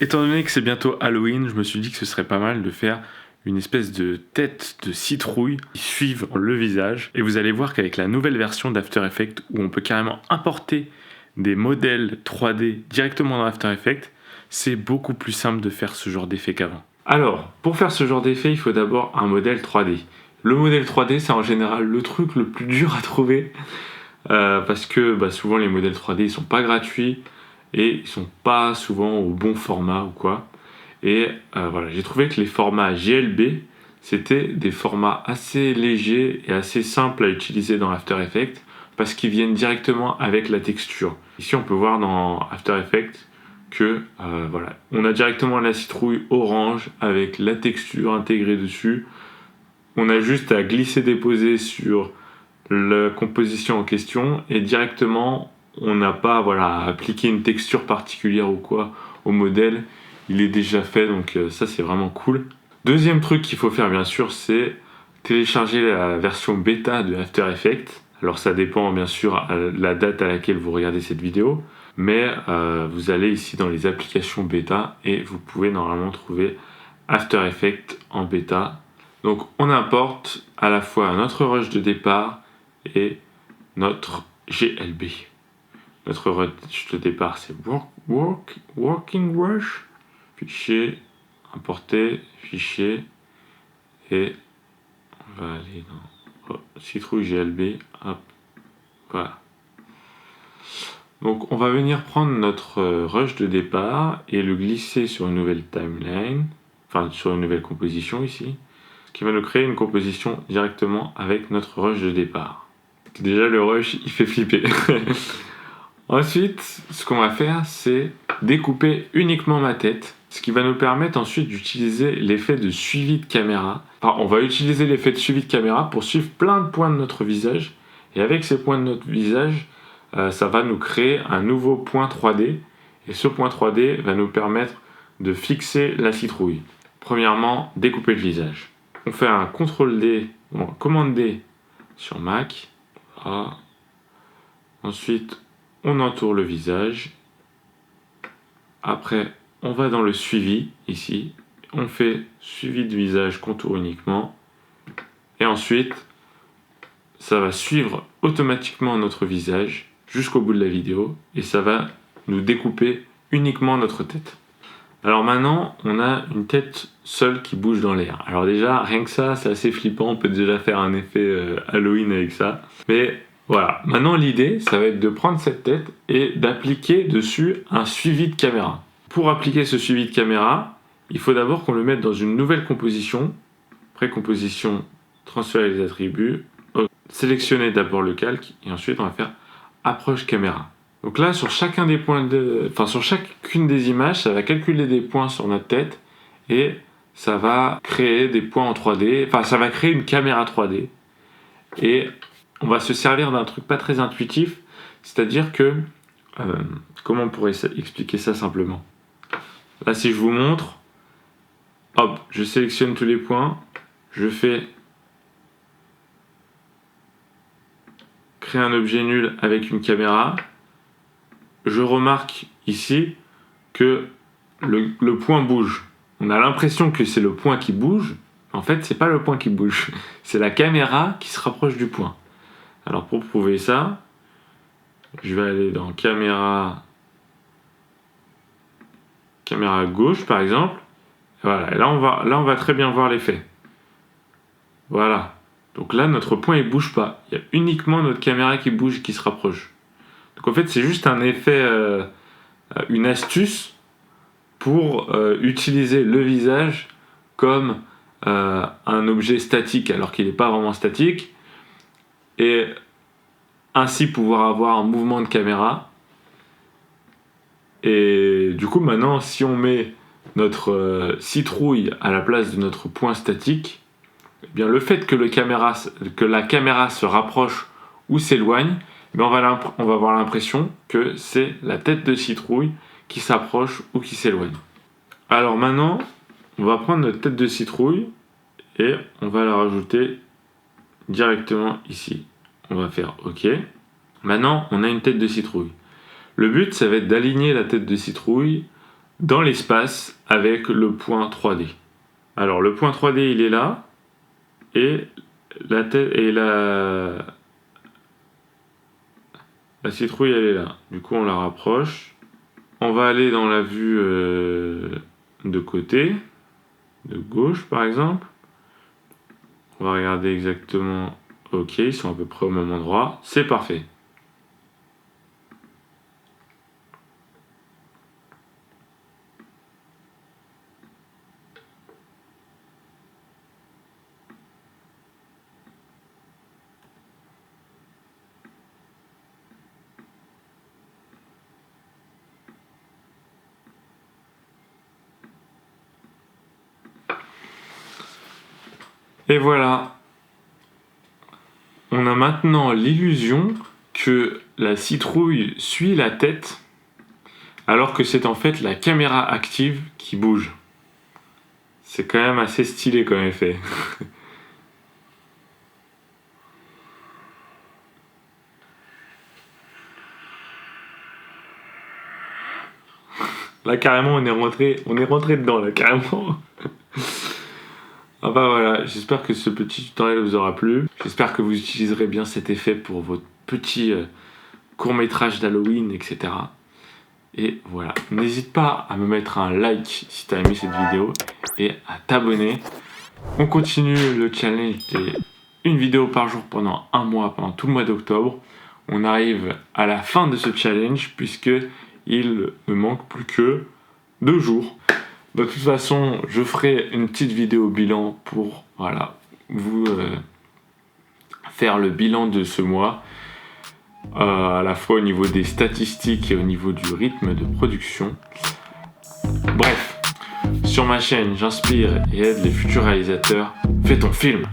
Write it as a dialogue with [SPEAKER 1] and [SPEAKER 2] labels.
[SPEAKER 1] Étant donné que c'est bientôt Halloween, je me suis dit que ce serait pas mal de faire une espèce de tête de citrouille qui suive le visage. Et vous allez voir qu'avec la nouvelle version d'After Effects, où on peut carrément importer des modèles 3D directement dans After Effects, c'est beaucoup plus simple de faire ce genre d'effet qu'avant. Alors, pour faire ce genre d'effet, il faut d'abord un modèle 3D. Le modèle 3D, c'est en général le truc le plus dur à trouver, parce que souvent les modèles 3D ils sont pas gratuits et ils sont pas souvent au bon format ou quoi. Et voilà, j'ai trouvé que les formats GLB, c'était des formats assez légers et assez simples à utiliser dans After Effects parce qu'ils viennent directement avec la texture. Ici, on peut voir dans After Effects que voilà, on a directement la citrouille orange avec la texture intégrée dessus. On a juste à glisser-déposer sur la composition en question et directement, on n'a pas à appliquer une texture particulière ou quoi au modèle. Il est déjà fait, donc ça c'est vraiment cool. Deuxième truc qu'il faut faire bien sûr, c'est télécharger la version bêta de After Effects. Alors ça dépend bien sûr de la date à laquelle vous regardez cette vidéo, mais vous allez ici dans les applications bêta et vous pouvez normalement trouver After Effects en bêta. Donc on importe à la fois notre rush de départ et notre GLB. Notre rush de départ c'est Working Rush. Fichier, importer, fichier, et on va aller dans citrouille GLB, hop, voilà. Donc on va venir prendre notre rush de départ et le glisser sur une nouvelle timeline, enfin sur une nouvelle composition ici, ce qui va nous créer une composition directement avec notre rush de départ. Déjà le rush il fait flipper. Ensuite, ce qu'on va faire, c'est découper uniquement ma tête, ce qui va nous permettre ensuite d'utiliser l'effet de suivi de caméra. Enfin, on va utiliser l'effet de suivi de caméra pour suivre plein de points de notre visage, et avec ces points de notre visage, ça va nous créer un nouveau point 3D, et ce point 3D va nous permettre de fixer la citrouille. Premièrement, découper le visage. On fait un CTRL D, bon, commande D sur Mac. Voilà. Ensuite, on entoure le visage. Après, on va dans le suivi, ici. On fait suivi de visage, contour uniquement. Et ensuite, ça va suivre automatiquement notre visage jusqu'au bout de la vidéo. Et ça va nous découper uniquement notre tête. Alors maintenant, on a une tête seule qui bouge dans l'air. Alors déjà, rien que ça, c'est assez flippant. On peut déjà faire un effet Halloween avec ça. Mais voilà, maintenant l'idée, ça va être de prendre cette tête et d'appliquer dessus un suivi de caméra. Pour appliquer ce suivi de caméra, il faut d'abord qu'on le mette dans une nouvelle composition. Précomposition, transférer les attributs, sélectionner d'abord le calque et ensuite on va faire approche caméra. Donc là, sur chacune des images, ça va calculer des points sur notre tête et ça va créer des points en 3D, enfin ça va créer une caméra 3D. Et on va se servir d'un truc pas très intuitif, c'est-à-dire que, comment on pourrait expliquer ça simplement? Là, si je vous montre, hop, je sélectionne tous les points, je fais créer un objet nul avec une caméra, je remarque ici que le point bouge. On a l'impression que c'est le point qui bouge, en fait, c'est pas le point qui bouge, c'est la caméra qui se rapproche du point. Alors pour prouver ça, je vais aller dans caméra gauche par exemple. Voilà, et là on va très bien voir l'effet. Voilà. Donc là notre point il bouge pas. Il y a uniquement notre caméra qui bouge et qui se rapproche. Donc en fait c'est juste un effet, une astuce pour utiliser le visage comme un objet statique alors qu'il n'est pas vraiment statique. Et ainsi pouvoir avoir un mouvement de caméra. Et du coup maintenant si on met notre citrouille à la place de notre point statique, eh bien, le fait que la caméra se rapproche ou s'éloigne, on va avoir l'impression que c'est la tête de citrouille qui s'approche ou qui s'éloigne. Alors maintenant, on va prendre notre tête de citrouille et on va la rajouter directement ici. On va faire OK. Maintenant, on a une tête de citrouille. Le but, ça va être d'aligner la tête de citrouille dans l'espace avec le point 3D. Alors le point 3D il est là et la tête et la citrouille elle est là. Du coup on la rapproche. On va aller dans la vue de côté, de gauche par exemple. On va regarder exactement. Ok, ils sont à peu près au même endroit. C'est parfait. Et voilà. On a maintenant l'illusion que la citrouille suit la tête, alors que c'est en fait la caméra active qui bouge. C'est quand même assez stylé comme effet. Là carrément on est rentré dedans là carrément. Ah bah voilà, j'espère que ce petit tutoriel vous aura plu. J'espère que vous utiliserez bien cet effet pour votre petit court-métrage d'Halloween, etc. Et voilà, n'hésite pas à me mettre un like si tu as aimé cette vidéo et à t'abonner. On continue le challenge des une vidéo par jour pendant un mois, pendant tout le mois d'octobre. On arrive à la fin de ce challenge puisque il ne manque plus que 2 jours. De toute façon, je ferai une petite vidéo bilan pour vous faire le bilan de ce mois, à la fois au niveau des statistiques et au niveau du rythme de production. Bref, sur ma chaîne, j'inspire et aide les futurs réalisateurs. Fais ton film!